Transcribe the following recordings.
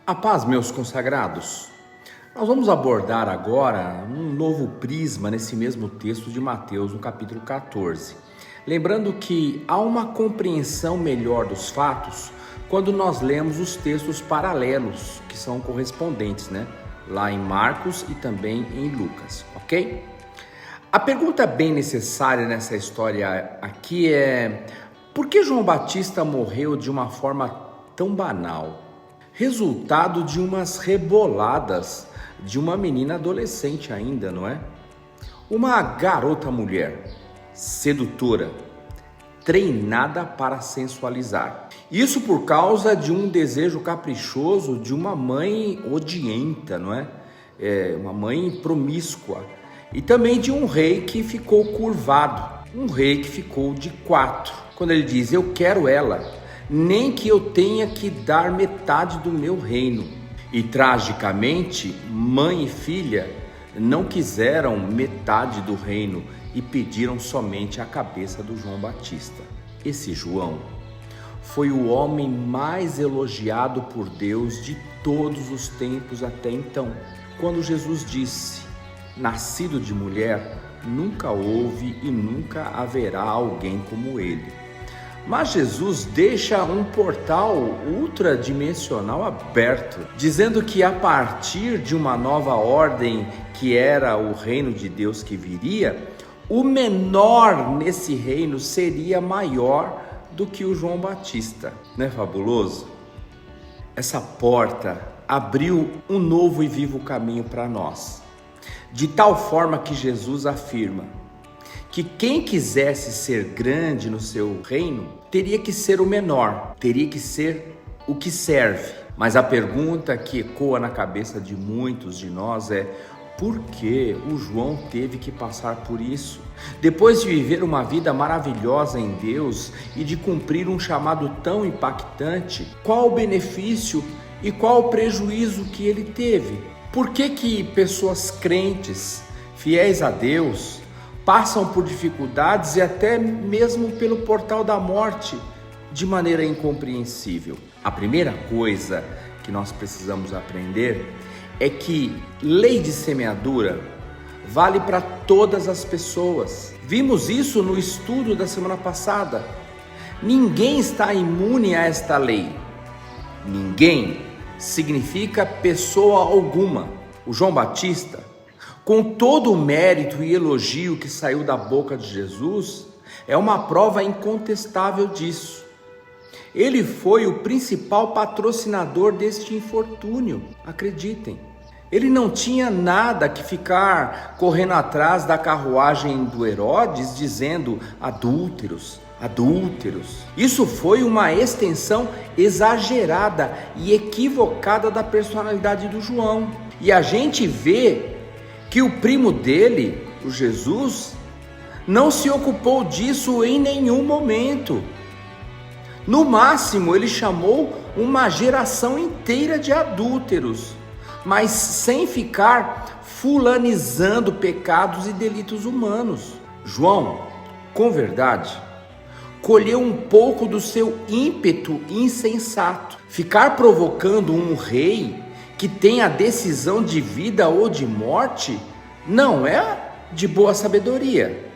A paz, meus consagrados. Nós vamos abordar agora um novo prisma nesse mesmo texto de Mateus, no capítulo 14. Lembrando que há uma compreensão melhor dos fatos quando nós lemos os textos paralelos, que são correspondentes, lá em Marcos e também em Lucas, ok? A pergunta bem necessária nessa história aqui é: por que João Batista morreu de uma forma tão banal? Resultado de umas reboladas de uma menina adolescente ainda, não é? Uma garota mulher, sedutora, treinada para sensualizar. Isso por causa de um desejo caprichoso de uma mãe odienta, não é? Uma mãe promíscua. E também de um rei que ficou curvado, um rei que ficou de quatro. Quando ele diz, eu quero ela, nem que eu tenha que dar metade do meu reino. E tragicamente, mãe e filha não quiseram metade do reino e pediram somente a cabeça do João Batista. Esse João foi o homem mais elogiado por Deus de todos os tempos até então. Quando Jesus disse, nascido de mulher, nunca houve e nunca haverá alguém como ele. Mas Jesus deixa um portal ultradimensional aberto, dizendo que a partir de uma nova ordem, que era o reino de Deus que viria, o menor nesse reino seria maior do que o João Batista. Não é fabuloso? Essa porta abriu um novo e vivo caminho para nós, de tal forma que Jesus afirma que quem quisesse ser grande no seu reino, teria que ser o menor, teria que ser o que serve. Mas a pergunta que ecoa na cabeça de muitos de nós é: por que o João teve que passar por isso? Depois de viver uma vida maravilhosa em Deus e de cumprir um chamado tão impactante, qual o benefício e qual o prejuízo que ele teve? Por que pessoas crentes, fiéis a Deus, passam por dificuldades e até mesmo pelo portal da morte de maneira incompreensível? A primeira coisa que nós precisamos aprender é que lei de semeadura vale para todas as pessoas. Vimos isso no estudo da semana passada. Ninguém está imune a esta lei. Ninguém significa pessoa alguma. O João Batista, com todo o mérito e elogio que saiu da boca de Jesus, é uma prova incontestável disso. Ele foi o principal patrocinador deste infortúnio, acreditem. Ele não tinha nada que ficar correndo atrás da carruagem do Herodes dizendo adúlteros, adúlteros. Isso foi uma extensão exagerada e equivocada da personalidade do João. E a gente vê que o primo dele, o Jesus, não se ocupou disso em nenhum momento. No máximo, ele chamou uma geração inteira de adúlteros, mas sem ficar fulanizando pecados e delitos humanos. João, com verdade, colheu um pouco do seu ímpeto insensato. Ficar provocando um rei que tem a decisão de vida ou de morte não é de boa sabedoria.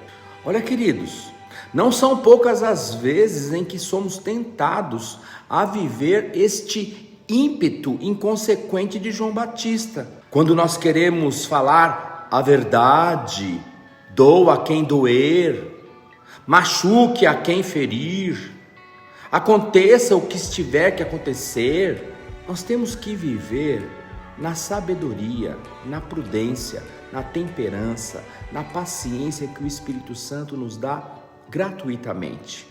Olha, queridos, não são poucas as vezes em que somos tentados a viver este ímpeto inconsequente de João Batista. Quando nós queremos falar a verdade, doa a quem doer, machuque a quem ferir, aconteça o que estiver que acontecer, nós temos que viver na sabedoria, na prudência, na temperança, na paciência que o Espírito Santo nos dá gratuitamente.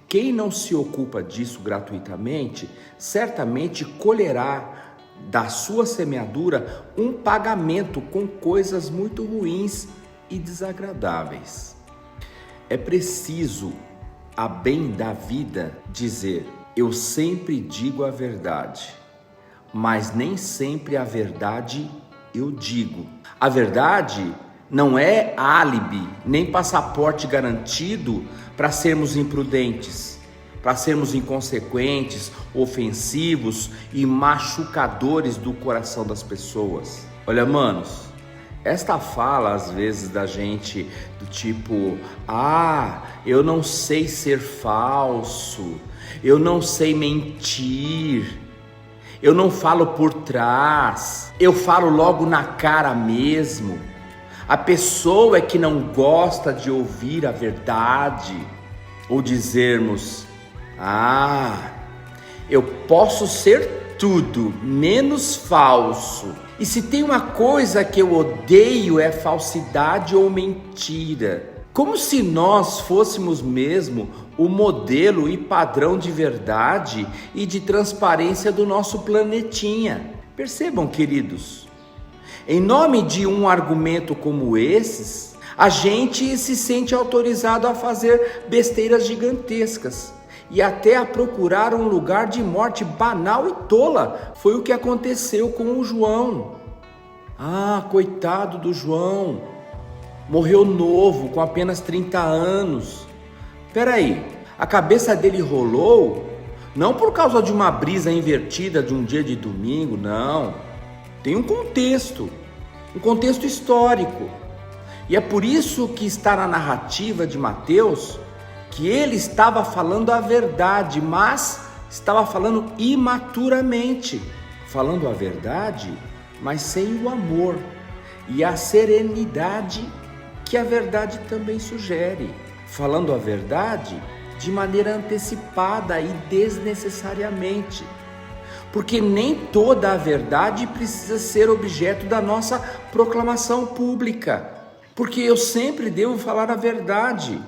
Quem não se ocupa disso gratuitamente, certamente colherá da sua semeadura um pagamento com coisas muito ruins e desagradáveis. É preciso, a bem da vida, dizer: eu sempre digo a verdade, mas nem sempre a verdade eu digo. A verdade não é álibi, nem passaporte garantido para sermos imprudentes, para sermos inconsequentes, ofensivos e machucadores do coração das pessoas. Olha, manos, esta fala às vezes da gente do tipo: eu não sei ser falso, eu não sei mentir, eu não falo por trás, eu falo logo na cara mesmo. A pessoa é que não gosta de ouvir a verdade. Ou dizermos: eu posso ser tudo menos falso. E se tem uma coisa que eu odeio é falsidade ou mentira. Como se nós fôssemos mesmo o modelo e padrão de verdade e de transparência do nosso planetinha. Percebam, queridos, em nome de um argumento como esses, a gente se sente autorizado a fazer besteiras gigantescas e até a procurar um lugar de morte banal e tola. Foi o que aconteceu com o João. Coitado do João, morreu novo, com apenas 30 anos. Peraí, a cabeça dele rolou não por causa de uma brisa invertida de um dia de domingo, não. Tem um contexto histórico. E é por isso que está na narrativa de Mateus que ele estava falando a verdade, mas estava falando imaturamente. Falando a verdade, mas sem o amor e a serenidade que a verdade também sugere. Falando a verdade de maneira antecipada e desnecessariamente. Porque nem toda a verdade precisa ser objeto da nossa proclamação pública. Porque eu sempre devo falar a verdade,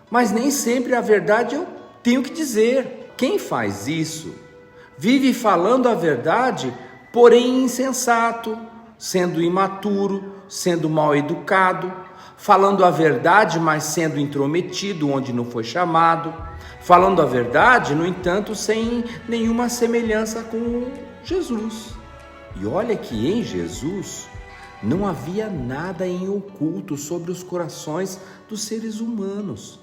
mas nem sempre a verdade eu tenho que dizer. Quem faz isso vive falando a verdade, porém insensato, sendo imaturo, sendo mal educado, falando a verdade, mas sendo intrometido onde não foi chamado, falando a verdade, no entanto, sem nenhuma semelhança com Jesus. E olha que em Jesus não havia nada em oculto sobre os corações dos seres humanos.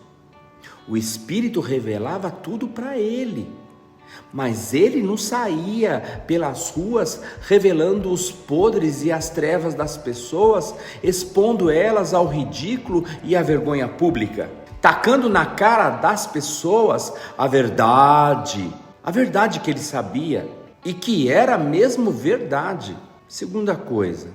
O Espírito revelava tudo para ele, mas ele não saía pelas ruas revelando os podres e as trevas das pessoas, expondo elas ao ridículo e à vergonha pública, tacando na cara das pessoas a verdade que ele sabia e que era mesmo verdade. Segunda coisa,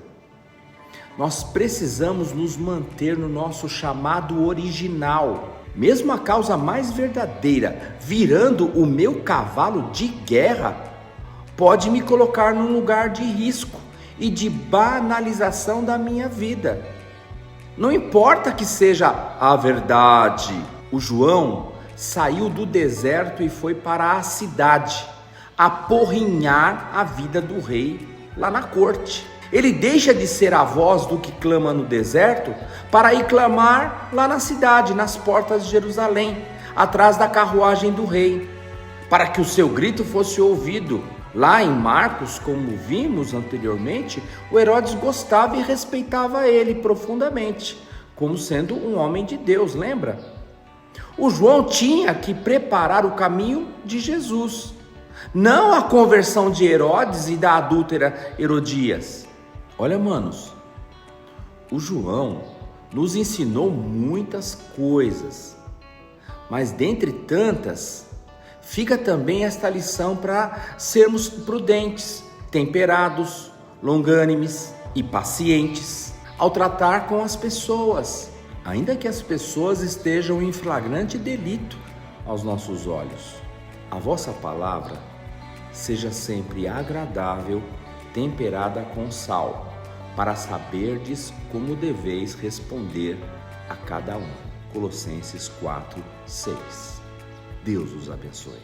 nós precisamos nos manter no nosso chamado original. Mesmo a causa mais verdadeira virando o meu cavalo de guerra, pode me colocar num lugar de risco e de banalização da minha vida. Não importa que seja a verdade. O João saiu do deserto e foi para a cidade, aporrinhar a vida do rei lá na corte. Ele deixa de ser a voz do que clama no deserto para ir clamar lá na cidade, nas portas de Jerusalém, atrás da carruagem do rei, para que o seu grito fosse ouvido. Lá em Marcos, como vimos anteriormente, o Herodes gostava e respeitava ele profundamente, como sendo um homem de Deus, lembra? O João tinha que preparar o caminho de Jesus, não a conversão de Herodes e da adúltera Herodias. Olha, manos, o João nos ensinou muitas coisas, mas dentre tantas, fica também esta lição para sermos prudentes, temperados, longânimes e pacientes ao tratar com as pessoas, ainda que as pessoas estejam em flagrante delito aos nossos olhos. A vossa palavra seja sempre agradável, temperada com sal, para saberdes como deveis responder a cada um. Colossenses 4:6. Deus os abençoe.